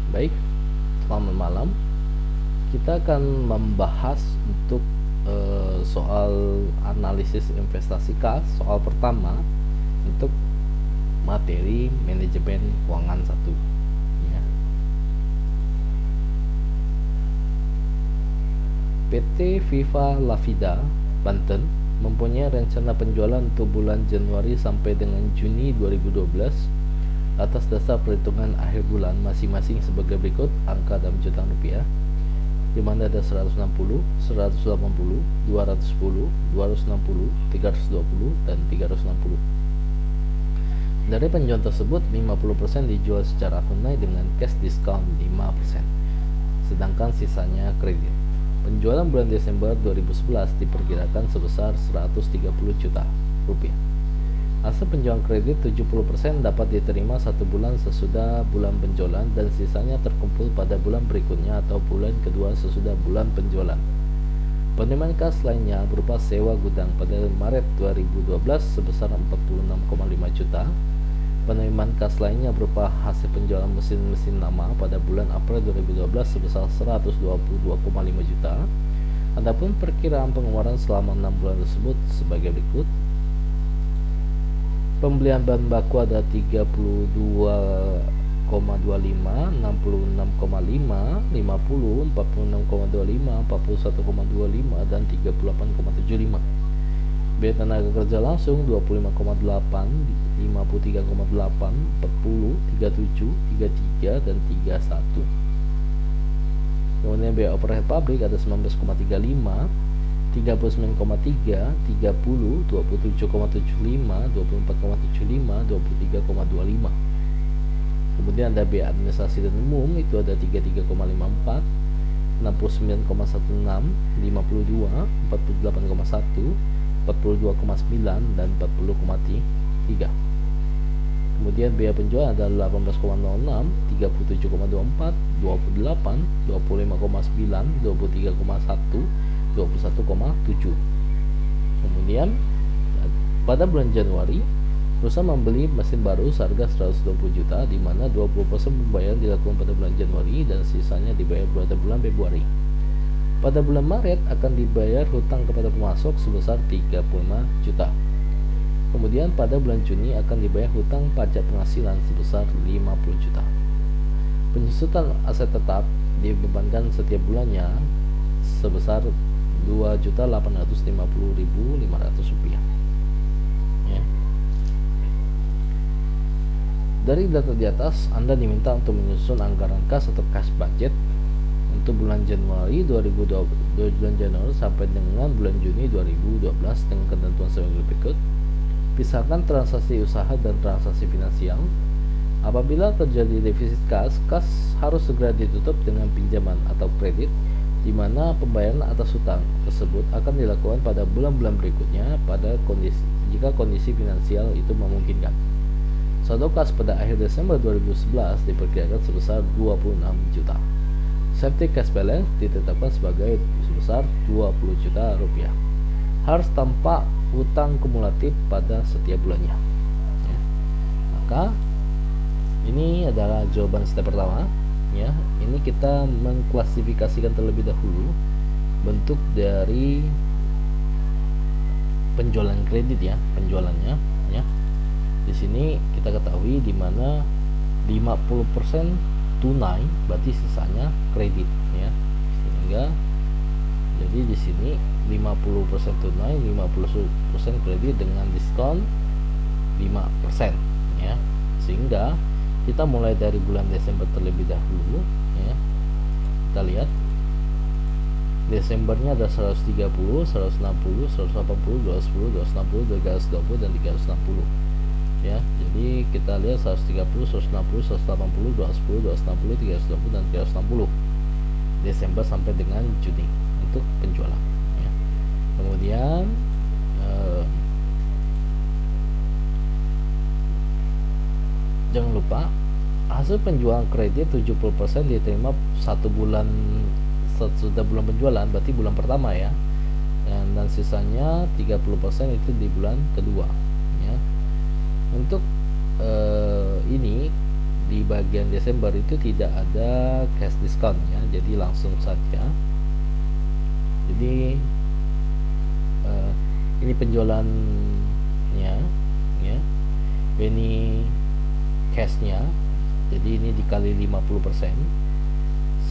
Baik, selamat malam. Kita akan membahas untuk soal analisis investasi kas, soal pertama untuk materi manajemen keuangan 1 ya. PT Viva Lavida Banten mempunyai rencana penjualan untuk bulan Januari sampai dengan Juni 2012 atas dasar perhitungan akhir bulan masing-masing sebagai berikut angka dalam jutaan rupiah, di mana ada 160, 180, 210, 260, 320, dan 360. Dari penjualan tersebut, 50% dijual secara tunai dengan cash discount 5%, sedangkan sisanya kredit. Penjualan bulan Desember 2011 diperkirakan sebesar 130 juta rupiah. Hasil penjualan kredit 70% dapat diterima 1 bulan sesudah bulan penjualan dan sisanya terkumpul pada bulan berikutnya atau bulan kedua sesudah bulan penjualan. Penerimaan kas lainnya berupa sewa gudang pada Maret 2012 sebesar 46,5 juta. Penerimaan kas lainnya berupa hasil penjualan mesin-mesin lama pada bulan April 2012 sebesar 122,5 juta. Adapun perkiraan pengeluaran selama 6 bulan tersebut sebagai berikut. Pembelian bahan baku ada 32,25, 66,5, 50, 46,25, 41,25, dan 38,75. Biaya tenaga kerja langsung 25,8, 53,8, 40, 37, 33, dan 31. Kemudian biaya overhead pabrik ada 19,35, 39,3, 30, 27,75, 24,75, 23,25. Kemudian ada biaya administrasi dan umum itu ada 33,54, 69,16, 52, 48,1, 42,9, dan 40,3. Kemudian biaya penjualan ada 18,06, 37,24, 28, 25,9, 23,1, 21,7. Kemudian pada bulan Januari perusahaan membeli mesin baru seharga 120 juta, di mana 20% pembayaran dilakukan pada bulan Januari dan sisanya dibayar pada bulan Februari. Pada bulan Maret akan dibayar hutang kepada pemasok sebesar 35 juta. Kemudian pada bulan Juni akan dibayar hutang pajak penghasilan sebesar 50 juta. Penyusutan aset tetap dibebankan setiap bulannya sebesar 2.850.500 rupiah. Ya. Dari data di atas, Anda diminta untuk menyusun anggaran kas atau cash budget untuk bulan Januari 2020, bulan Januari sampai dengan bulan Juni 2012 dengan ketentuan sebagai berikut. Pisahkan transaksi usaha dan transaksi finansial. Apabila terjadi defisit kas harus segera ditutup dengan pinjaman atau kredit, di mana pembayaran atas hutang tersebut akan dilakukan pada bulan-bulan berikutnya jika kondisi finansial itu memungkinkan. Saldo kas pada akhir Desember 2011 diperkirakan sebesar 26 juta. Safety cash balance ditetapkan sebesar 20 juta rupiah. Harus tampak hutang kumulatif pada setiap bulannya. Ya. Maka ini adalah jawaban step pertama. Ya, ini kita mengklasifikasikan terlebih dahulu bentuk dari penjualan kredit ya, penjualannya ya. Di sini kita ketahui di mana 50% tunai berarti sisanya kredit ya. Sehingga jadi di sini 50% tunai, 50% kredit dengan diskon 5% ya. Sehingga kita mulai dari bulan Desember terlebih dahulu ya. Kita lihat Desembernya ada 130, 160, 180, 210, 260, 320, dan 360 ya. Jadi kita lihat 130, 160, 180, 210, 260, 320, dan 360 Desember sampai dengan Juni untuk penjualan ya. Kemudian jangan lupa hasil penjualan kredit 70% diterima 1 bulan sesudah bulan penjualan, berarti bulan pertama ya. Dan sisanya 30% itu di bulan kedua ya. Untuk ini di bagian Desember itu tidak ada cash discount ya, jadi langsung saja. Jadi ini penjualannya ya, ini cashnya, jadi ini dikali 50%.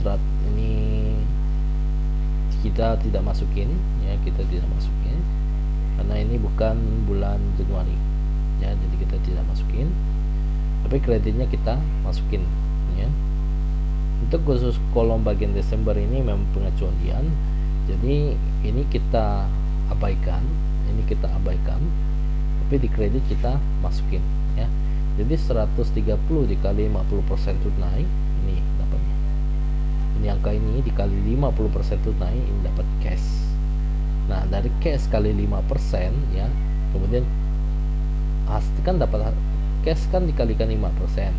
Serat ini kita tidak masukin ya, kita tidak masukin karena ini bukan bulan Januari ya, jadi kita tidak masukin, tapi kreditnya kita masukin ya. Untuk khusus kolom bagian Desember ini memang pengecualian, jadi ini kita abaikan, tapi di kredit kita masukin ya. Jadi 130 dikali 50% tunai, ini dapatnya. Ini angka ini dikali 50% tunai, ini dapat cash. Nah, dari cash kali 5% ya, kemudian kan dapat cash kan dikalikan 5%,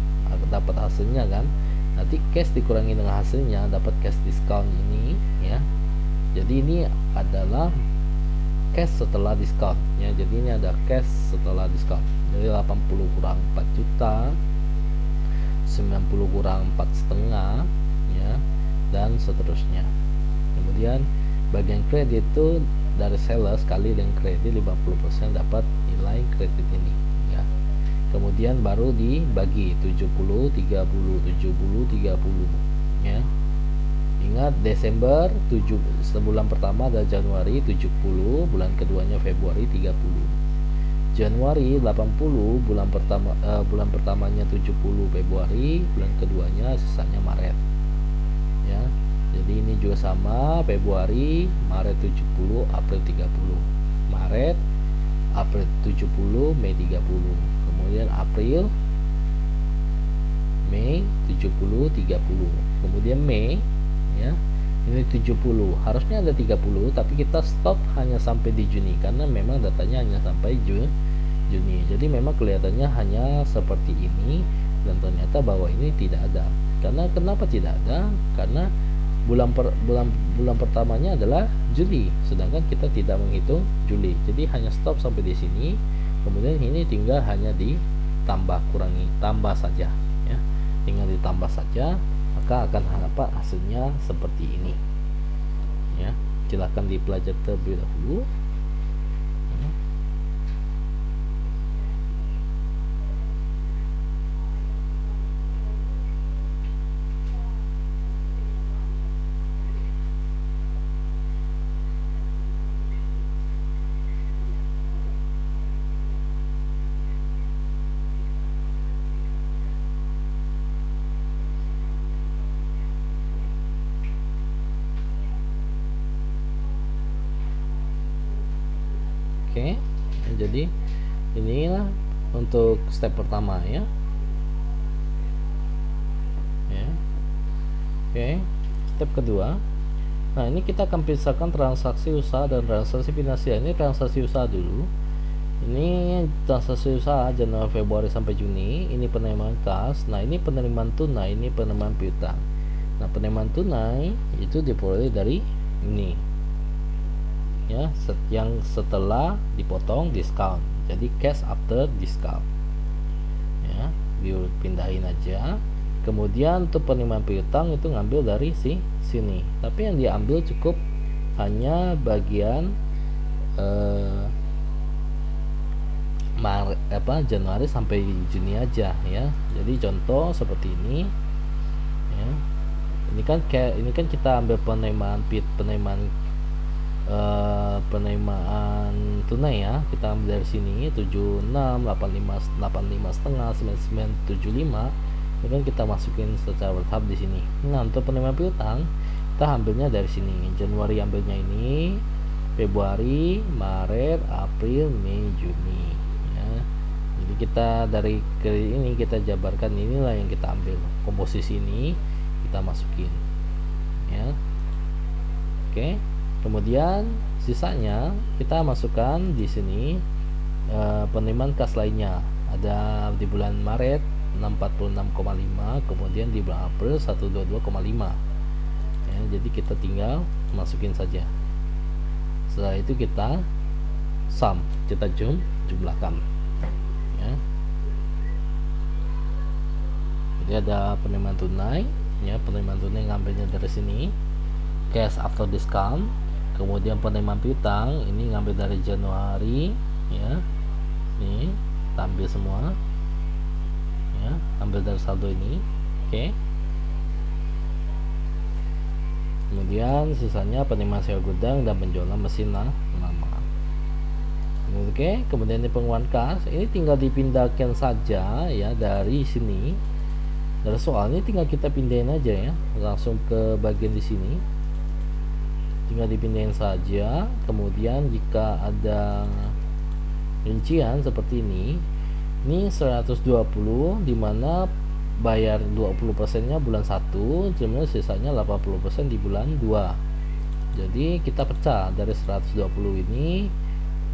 dapat hasilnya kan. Nanti cash dikurangi dengan hasilnya, dapat cash discount ini ya. Jadi ini adalah cash setelah diskon ya, jadi ini ada cash setelah diskon. Jadi 80 kurang 4 juta, 90 kurang 4,5 ya, dan seterusnya. Kemudian bagian kredit itu dari sales kali dengan kredit 50% dapat nilai kredit ini ya. Kemudian baru dibagi 70 30 70 30 ya. Ingat Desember 7, sebulan pertama adalah Januari 70, bulan keduanya Februari 30. Januari 80, bulan pertamanya 70 Februari, bulan keduanya sisanya Maret. Ya. Jadi ini juga sama, Februari, Maret 70, April 30. Maret, April 70, Mei 30. Kemudian April, Mei 70 30. Kemudian Mei ya, ini 70, harusnya ada 30 tapi kita stop hanya sampai di Juni karena memang datanya hanya sampai Juni. Jadi memang kelihatannya hanya seperti ini dan ternyata bahwa ini tidak ada. Karena kenapa tidak ada? Karena bulan pertamanya adalah Juli, sedangkan kita tidak menghitung Juli. Jadi hanya stop sampai di sini. Kemudian ini tinggal hanya tambah saja ya. Tinggal ditambah saja, maka akan hasilnya seperti ini ya. Silahkan dipelajari terlebih dahulu ya. Oke, jadi inilah untuk step pertama ya. Oke, step kedua. Nah, ini kita akan pisahkan transaksi usaha dan transaksi finansial. Ini transaksi usaha dulu. Ini transaksi usaha Januari Februari sampai Juni. Ini penerimaan kas. Nah, ini penerimaan tunai, ini penerimaan piutang. Nah, penerimaan tunai itu diperoleh dari ini ya, yang setelah dipotong diskon, jadi cash after discount ya, dipindahin aja. Kemudian untuk penerimaan piutang itu ngambil dari sini, tapi yang diambil cukup hanya bagian Januari sampai Juni aja ya. Jadi contoh seperti ini ya. Ini kan kita ambil penerimaan tunai ya, kita ambil dari sini 76 85 setengah 99 75, ini kan kita masukin secara bertahap di sini. Nah, untuk penerimaan piutang kita ambilnya dari sini. Januari ambilnya ini, Februari, Maret, April, Mei, Juni ya. Jadi kita dari ini kita jabarkan, inilah yang kita ambil, komposisi ini kita masukin ya. Oke. Kemudian sisanya kita masukkan di sini penerimaan kas lainnya. Ada di bulan Maret 646,5, kemudian di bulan April 122,5 ya. Jadi kita tinggal masukin saja. Setelah itu kita jumlahkan ya. Dia ada penerimaan tunai, ya, penerimaan tunai ngambilnya dari sini, cash after discount. Kemudian penerimaan piutang ini ngambil dari Januari, ya, nih tampil semua, ya, ambil dari saldo ini. Oke. Kemudian sisanya penerimaan sewa gudang dan penjualan mesin lama. Oke, kemudian ini pengeluaran kas, ini tinggal dipindahkan saja, ya, dari sini. Dari soal ini tinggal kita pindahin aja, ya, langsung ke bagian di sini. Tinggal dipindahin saja. Kemudian jika ada rincian seperti ini 120, dimana bayar 20% nya bulan 1, kemudian sisanya 80% di bulan 2. Jadi kita pecah dari 120 ini,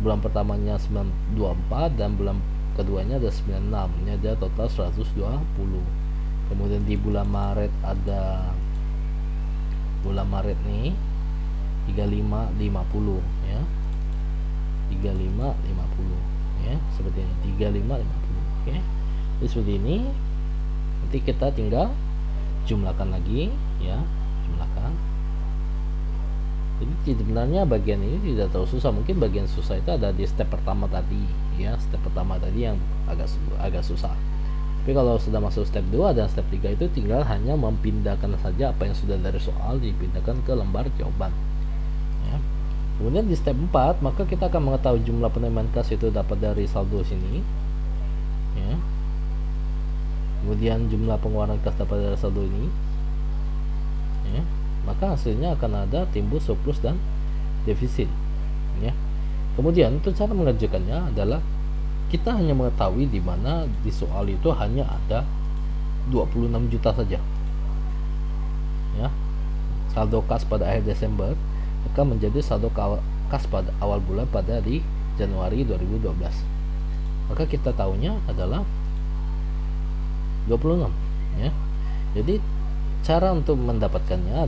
bulan pertamanya 924 dan bulan keduanya ada 96, ini ada total 120. Kemudian di bulan Maret ada nih 3550, ya, 3550, ya, seperti ini 3550. Oke, jadi seperti ini. Nanti kita tinggal jumlahkan lagi, ya, jumlahkan. Jadi sebenarnya bagian ini tidak terlalu susah. Mungkin bagian susah itu ada di step pertama tadi, ya, step pertama tadi yang agak susah. Tapi kalau sudah masuk step 2 dan step 3 itu tinggal hanya mempindahkan saja apa yang sudah dari soal dipindahkan ke lembar jawaban, ya. Kemudian di step 4 maka kita akan mengetahui jumlah penerimaan kas itu dapat dari saldo sini, ya. Kemudian jumlah pengeluaran kas dapat dari saldo ini, ya. Maka hasilnya akan ada timbul surplus dan defisit, ya. Kemudian untuk cara mengerjakannya adalah kita hanya mengetahui di mana di soal itu hanya ada 26 juta saja, ya. Saldo kas pada akhir Desember akan menjadi saldo kas pada awal bulan pada di Januari 2012. Maka kita tahunya adalah 26, ya. Jadi cara untuk mendapatkannya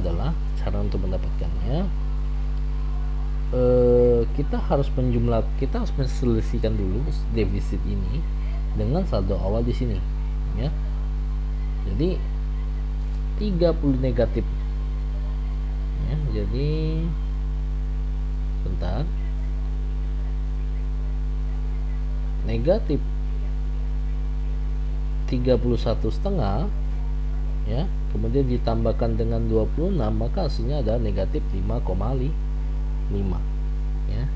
kita harus menselisihkan dulu defisit ini dengan saldo awal di sini, ya. Jadi 30 negatif, ya. Jadi bentar, negatif 31,5, ya, kemudian ditambahkan dengan 26, maka hasilnya ada negatif 5,5, ya.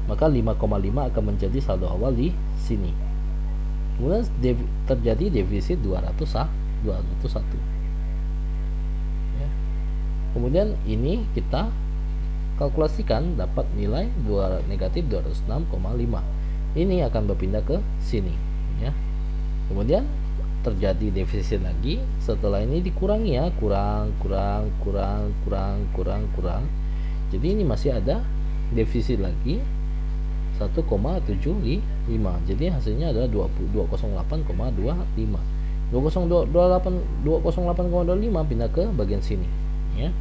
Maka 5,5 akan menjadi saldo awal di sini. Kemudian terjadi defisit 201, ya. Kemudian ini kita kalkulasikan dapat nilai negatif 206,5. Ini akan berpindah ke sini, ya. Kemudian terjadi defisit lagi. Setelah ini dikurangi, ya, kurang. Jadi ini masih ada defisit lagi 1,75. Jadi hasilnya adalah 208,25. 208,25 pindah ke bagian sini, ya.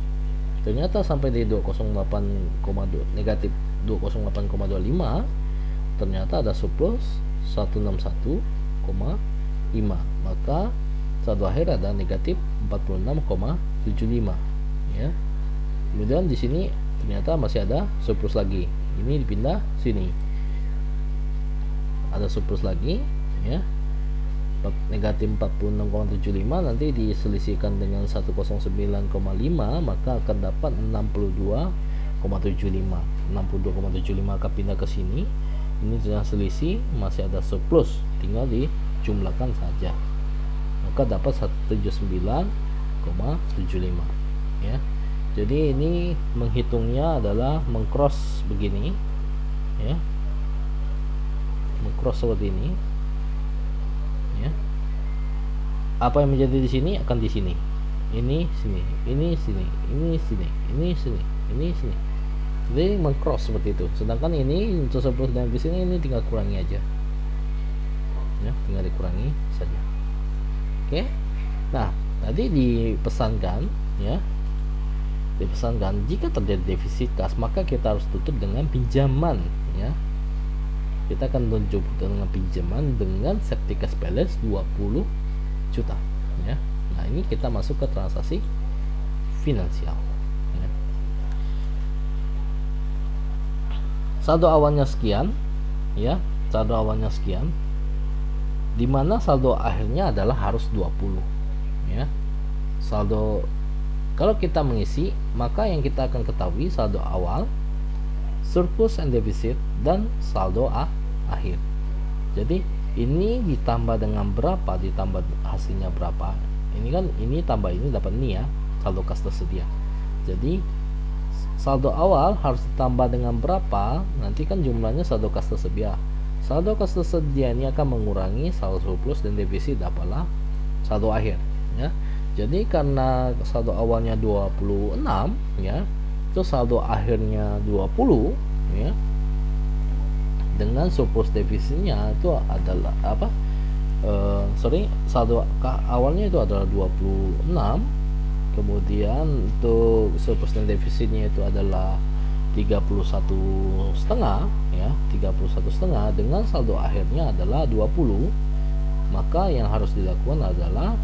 Ternyata sampai di negatif 208,25 ternyata ada surplus 161,5. Maka saldo akhir ada negatif 46,75, ya. Kemudian di sini ternyata masih ada surplus lagi. Ini dipindah sini. Ada surplus lagi, ya. Negatif 46,75 nanti diselisihkan dengan 109,5 maka akan dapat 62,75. 62,75 akan pindah ke sini. Ini sudah selisih, masih ada surplus, tinggal dijumlahkan saja. Maka dapat 179,75, ya. Jadi ini menghitungnya adalah mengcross begini, ya. Mengcross seperti ini, ya. Apa yang menjadi di sini akan di sini. Ini sini, ini sini, ini sini, ini sini, ini sini. Jadi mengcross seperti itu. Sedangkan ini untuk surplus dan defisit ini tinggal kurangi aja, ya, tinggal dikurangi saja. Oke. Nah, tadi dipesankan, ya. Dipesankan jika terjadi defisit kas maka kita harus tutup dengan pinjaman, ya. Kita akan tutup dengan pinjaman dengan safety cash balance 20 juta. ya. Nah, ini kita masuk ke transaksi finansial, ya. Saldo awalnya sekian, ya, saldo awalnya sekian, dimana saldo akhirnya adalah harus 20, ya. Saldo, kalau kita mengisi, maka yang kita akan ketahui saldo awal, surplus and defisit, dan saldo akhir. Jadi ini ditambah dengan berapa, ditambah hasilnya berapa, ini kan ini tambah ini dapat ini, ya, saldo kas tersedia. Jadi saldo awal harus ditambah dengan berapa, nanti kan jumlahnya saldo kas tersedia. Saldo kas tersedia ini akan mengurangi saldo surplus dan defisit, dapatlah saldo akhir, ya. Jadi karena saldo awalnya 26, ya, terus saldo akhirnya 20, ya, dengan surplus defisitnya itu adalah apa? Saldo awalnya itu adalah 26, kemudian untuk surplus dan defisitnya itu adalah 31,5, ya, 31,5, dengan saldo akhirnya adalah 20. Maka yang harus dilakukan adalah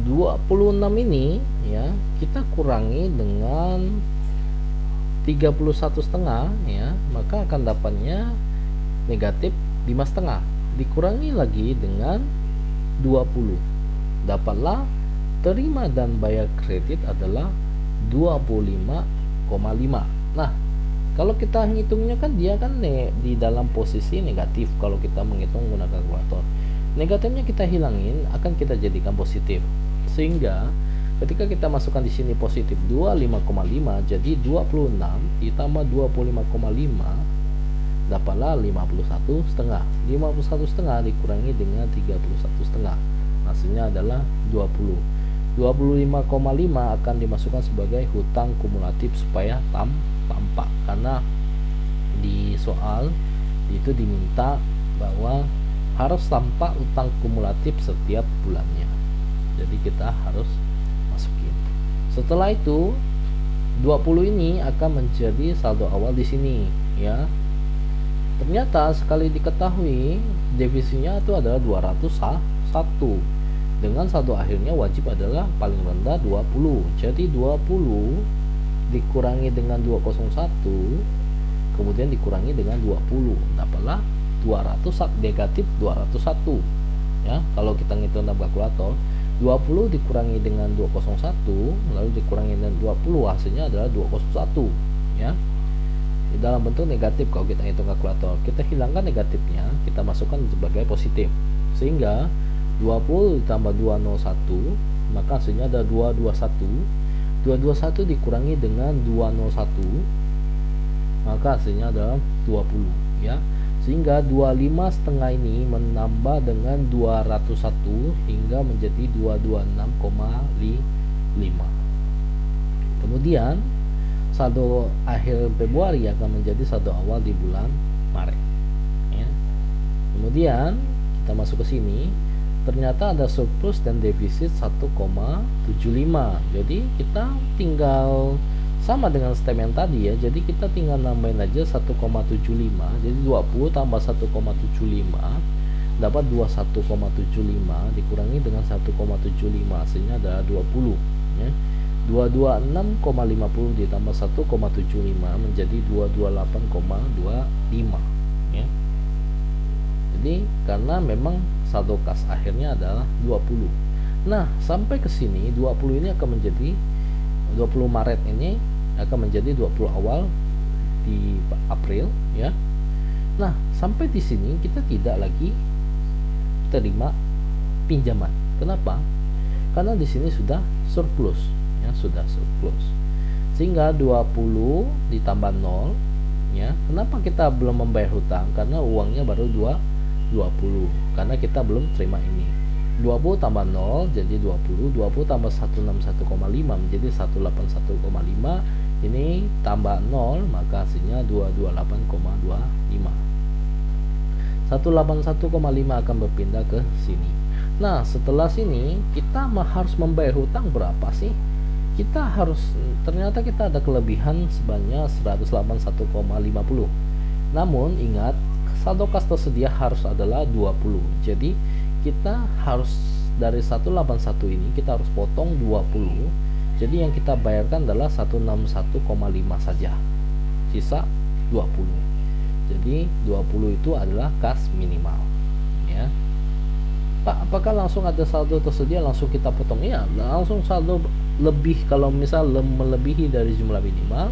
26 ini, ya, kita kurangi dengan 31,5, ya, maka akan dapatnya negatif 5,5, dikurangi lagi dengan 20, dapatlah terima dan bayar kredit adalah 25,5. Nah, kalau kita ngitungnya kan dia kan di dalam posisi negatif. Kalau kita menghitung menggunakan kalkulator, negatifnya kita hilangin, akan kita jadikan positif, sehingga ketika kita masukkan di sini positif 25,5, jadi 26 ditambah 25,5 dapatlah 51,5. 51,5 dikurangi dengan 31,5, hasilnya adalah 20. 25,5 akan dimasukkan sebagai hutang kumulatif supaya tampak, karena di soal itu diminta bahwa harus tampak hutang kumulatif setiap bulannya. Jadi kita harus masukin. Setelah itu 20 ini akan menjadi saldo awal di sini, ya. Ternyata sekali diketahui defisitnya itu adalah 201, dengan saldo akhirnya wajib adalah paling rendah 20. Jadi 20 dikurangi dengan 201, kemudian dikurangi dengan 20, dapatlah 200, negatif 201, ya. Kalau kita ngitung dalam kalkulator, 20 dikurangi dengan 201 lalu dikurangi dengan 20, hasilnya adalah 201, ya. Di dalam bentuk negatif. Kalau kita hitung kalkulator, kita hilangkan negatifnya, kita masukkan sebagai positif, sehingga 20 ditambah 201, maka hasilnya ada 221. 221 dikurangi dengan 201, maka hasilnya adalah 20, ya. Sehingga 25,5 ini menambah dengan 201 hingga menjadi 226,5. Kemudian saldo akhir Februari akan menjadi saldo awal di bulan Maret, ya. Kemudian kita masuk ke sini, ternyata ada surplus dan defisit 1,75. Jadi kita tinggal sama dengan step yang tadi, ya. Jadi kita tinggal nambahin aja 1,75. Jadi 20 tambah 1,75 dapat 21,75 dikurangi dengan 1,75, hasilnya adalah 20, ya. 226,50 ditambah 1,75 menjadi 228,25, ya. Jadi karena memang saldo kas akhirnya adalah 20. Nah, sampai ke sini 20 ini akan menjadi 20 Maret ini akan menjadi 20 awal di April, ya. Nah, sampai di sini kita tidak lagi terima pinjaman. Kenapa? Karena di sini sudah surplus, ya, sudah surplus. Sehingga 20 ditambah 0, ya. Kenapa kita belum membayar hutang? Karena uangnya baru 20, karena kita belum terima ini. 20 tambah 0 jadi 20, 20 tambah 161,5 menjadi 181,5, ini tambah 0 maka hasilnya 228,25. 181,5 akan berpindah ke sini. Nah, setelah sini kita harus membayar hutang berapa sih? Ternyata kita ada kelebihan sebanyak 181,50. Namun ingat, saldo kas tersedia harus adalah 20. Jadi kita harus dari 181 ini kita harus potong 20. Jadi yang kita bayarkan adalah 161,5 saja. Sisa 20. Jadi 20 itu adalah kas minimal, ya. Pak, apakah langsung ada saldo tersedia langsung kita potong? Iya, langsung saldo lebih. Kalau misal melebihi dari jumlah minimal,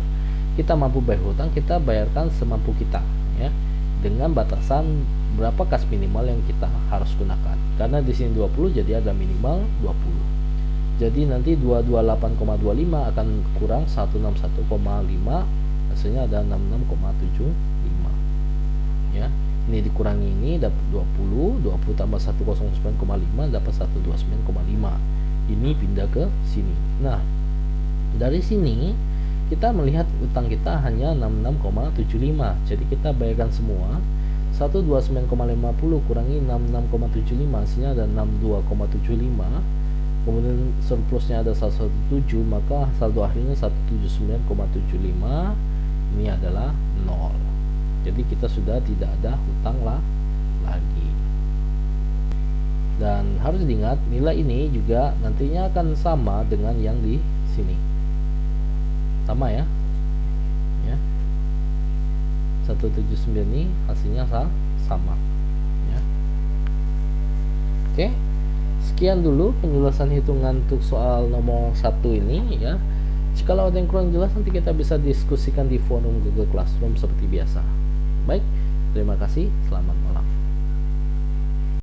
kita mampu bayar hutang, kita bayarkan semampu kita, ya, dengan batasan berapa kas minimal yang kita harus gunakan. Karena di sini 20, jadi ada minimal 20. Jadi nanti 228,25 akan kurang 161,5, hasilnya ada 66,75, ya. Ini dikurangi ini dapat 20 tambah 109,5 dapat 129,5. Ini pindah ke sini. Nah, dari sini kita melihat utang kita hanya 66,75. Jadi kita bayarkan semua 129,50 kurangi 66,75, hasilnya ada 62,75. Kemudian surplusnya ada 117, maka saldo akhirnya 179,75. Ini adalah 0. Jadi kita sudah tidak ada hutang lagi. Dan harus diingat nilai ini juga nantinya akan sama dengan yang di sini. Sama ya. Ya. 179 ini hasilnya sama. Ya. Oke. Sekian dulu penjelasan hitungan untuk soal nomor 1 ini, ya. Jika ada yang kurang jelas nanti kita bisa diskusikan di forum Google Classroom seperti biasa. Baik, terima kasih, selamat malam.